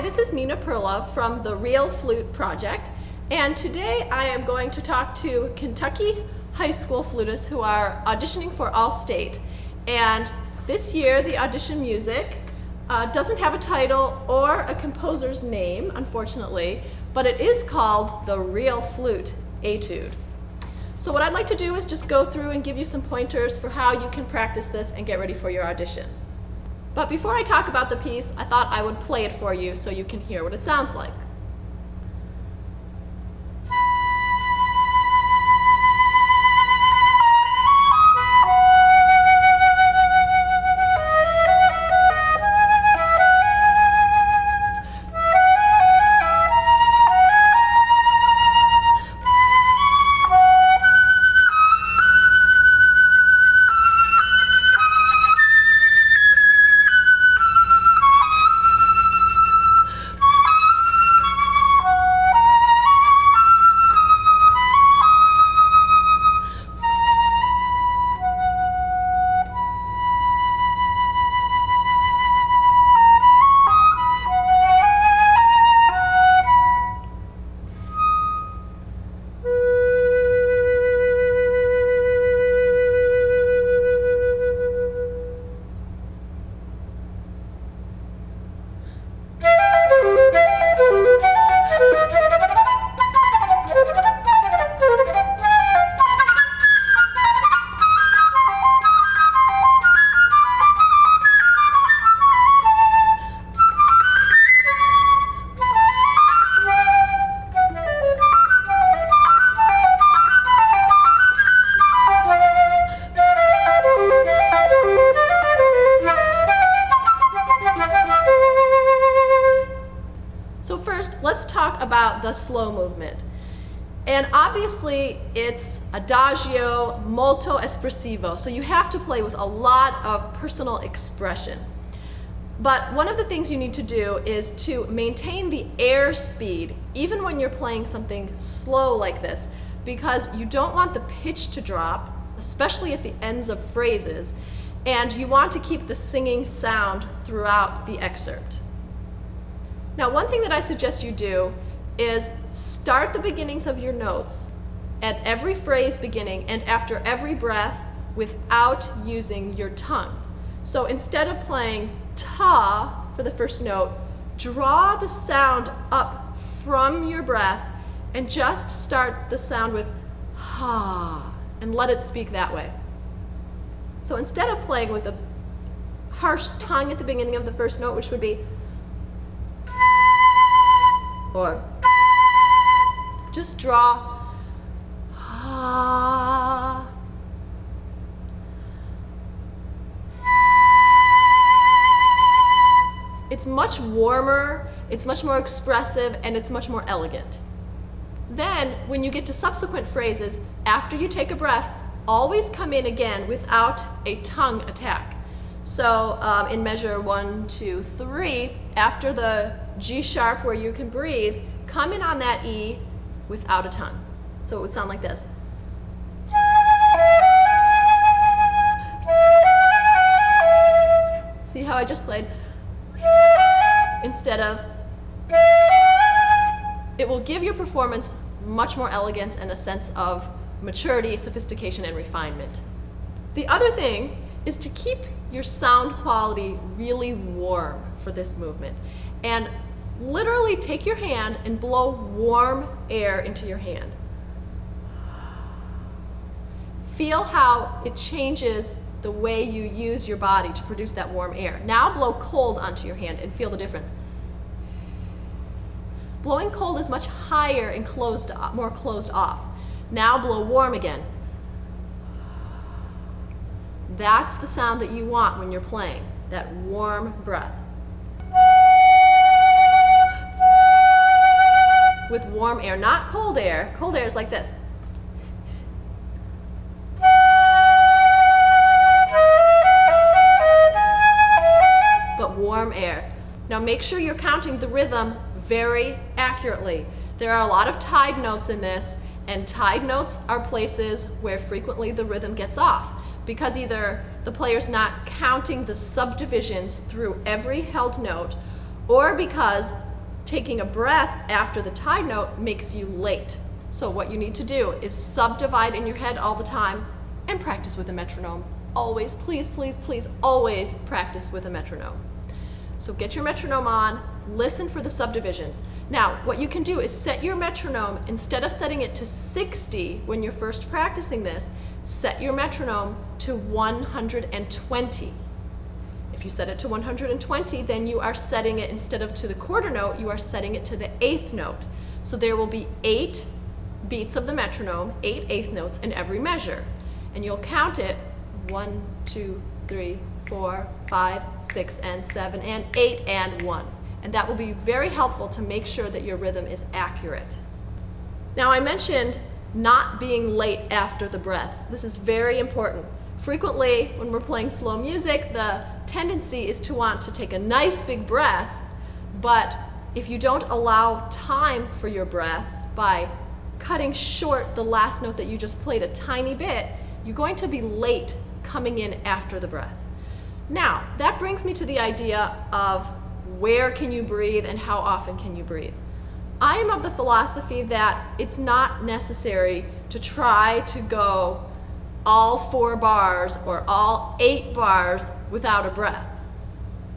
this is Nina Perlove from the Real Flute Project, and today I am going to talk to Kentucky high school flutists who are auditioning for All-State. And this year the audition music doesn't have a title or a composer's name, unfortunately, but it is called the Real Flute Etude. So what I'd like to do is just go through and give you some pointers for how you can practice this and get ready for your audition. But before I talk about the piece, I thought I would play it for you so you can hear what it sounds like. So first, let's talk about the slow movement. And obviously, it's adagio molto espressivo, so you have to play with a lot of personal expression. But one of the things you need to do is to maintain the air speed, even when you're playing something slow like this, because you don't want the pitch to drop, especially at the ends of phrases, and you want to keep the singing sound throughout the excerpt. Now, one thing that I suggest you do is start the beginnings of your notes at every phrase beginning and after every breath without using your tongue. So instead of playing ta for the first note, draw the sound up from your breath and just start the sound with ha and let it speak that way. So instead of playing with a harsh tongue at the beginning of the first note, which would be or just draw ha. It's much warmer, it's much more expressive, and it's much more elegant. Then, when you get to subsequent phrases, after you take a breath, always come in again without a tongue attack. So in measure 1, 2, 3, after the G sharp where you can breathe, come in on that E without a tongue. So it would sound like this. See how I just played instead of. It will give your performance much more elegance and a sense of maturity, sophistication, and refinement. The other thing is to keep your sound quality really warm for this movement. And literally take your hand and blow warm air into your hand. Feel how it changes the way you use your body to produce that warm air. Now blow cold onto your hand and feel the difference. Blowing cold is much higher and more closed off. Now blow warm again. That's the sound that you want when you're playing, that warm breath. With warm air, not cold air. Cold air is like this. But warm air. Now make sure you're counting the rhythm very accurately. There are a lot of tied notes in this, and tied notes are places where frequently the rhythm gets off, because either the player's not counting the subdivisions through every held note, or because taking a breath after the tied note makes you late. So what you need to do is subdivide in your head all the time and practice with a metronome. Always, please, please, please, always practice with a metronome. So get your metronome on, listen for the subdivisions. Now, what you can do is set your metronome, instead of setting it to 60 when you're first practicing this, set your metronome to 120. If you set it to 120, then you are setting it, instead of to the quarter note, you are setting it to the eighth note. So there will be 8 beats of the metronome, 8 eighth notes in every measure. And you'll count it 1, 2, 3, 4, 5, 6, and 7, and 8, and 1. And that will be very helpful to make sure that your rhythm is accurate. Now, I mentioned not being late after the breaths. This is very important. Frequently, when we're playing slow music, the tendency is to want to take a nice big breath, but if you don't allow time for your breath by cutting short the last note that you just played a tiny bit, you're going to be late coming in after the breath. Now, that brings me to the idea of where can you breathe and how often can you breathe. I am of the philosophy that it's not necessary to try to go all 4 bars or all 8 bars without a breath.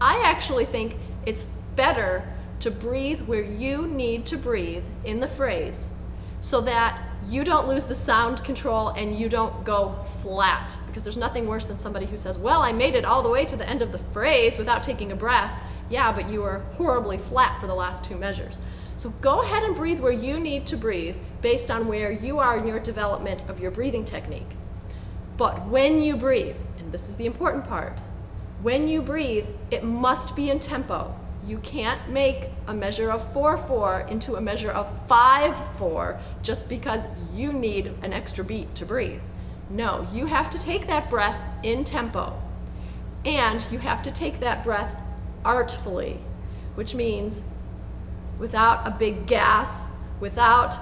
I actually think it's better to breathe where you need to breathe in the phrase so that you don't lose the sound control and you don't go flat, because there's nothing worse than somebody who says, well, I made it all the way to the end of the phrase without taking a breath. Yeah, but you were horribly flat for the last 2 measures. So go ahead and breathe where you need to breathe based on where you are in your development of your breathing technique. But when you breathe, and this is the important part, when you breathe, it must be in tempo. You can't make a measure of 4/4 into a measure of 5/4 just because you need an extra beat to breathe. No, you have to take that breath in tempo. And you have to take that breath artfully, which means without a big gas, without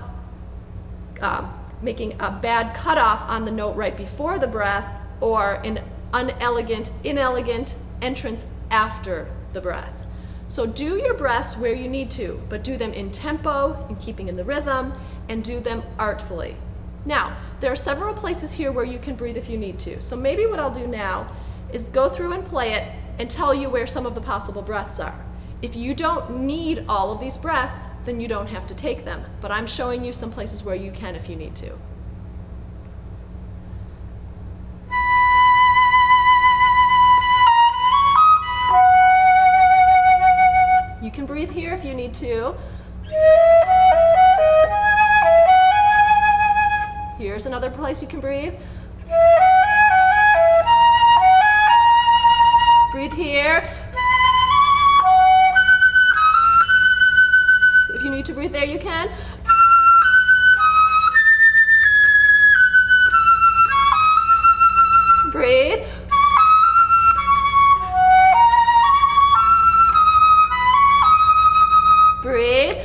making a bad cutoff on the note right before the breath, or an inelegant entrance after the breath. So do your breaths where you need to, but do them in tempo, in keeping in the rhythm, and do them artfully. Now, there are several places here where you can breathe if you need to. So maybe what I'll do now is go through and play it and tell you where some of the possible breaths are. If you don't need all of these breaths, then you don't have to take them. But I'm showing you some places where you can if you need to. You can breathe here if you need to. Here's another place you can breathe. Breathe here. If you need to breathe there, you can. Breathe. Breathe.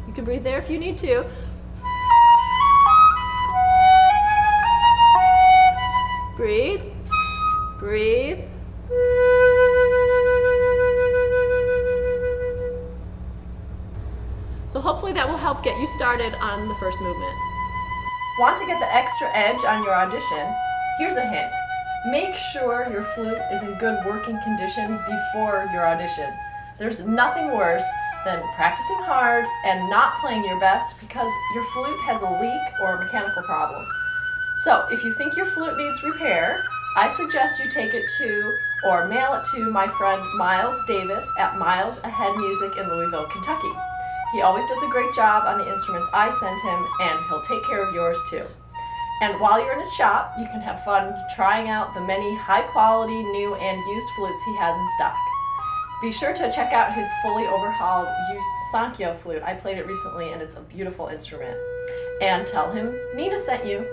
You can breathe there if you need to. Breathe. Breathe. So hopefully that will help get you started on the first movement. Want to get the extra edge on your audition? Here's a hint. Make sure your flute is in good working condition before your audition. There's nothing worse than practicing hard and not playing your best because your flute has a leak or a mechanical problem. So if you think your flute needs repair, I suggest you take it to or mail it to my friend Miles Davis at Miles Ahead Music in Louisville, Kentucky. He always does a great job on the instruments I send him, and he'll take care of yours too. And while you're in his shop, you can have fun trying out the many high-quality new and used flutes he has in stock. Be sure to check out his fully overhauled used Sankyo flute. I played it recently and it's a beautiful instrument. And tell him Nina sent you.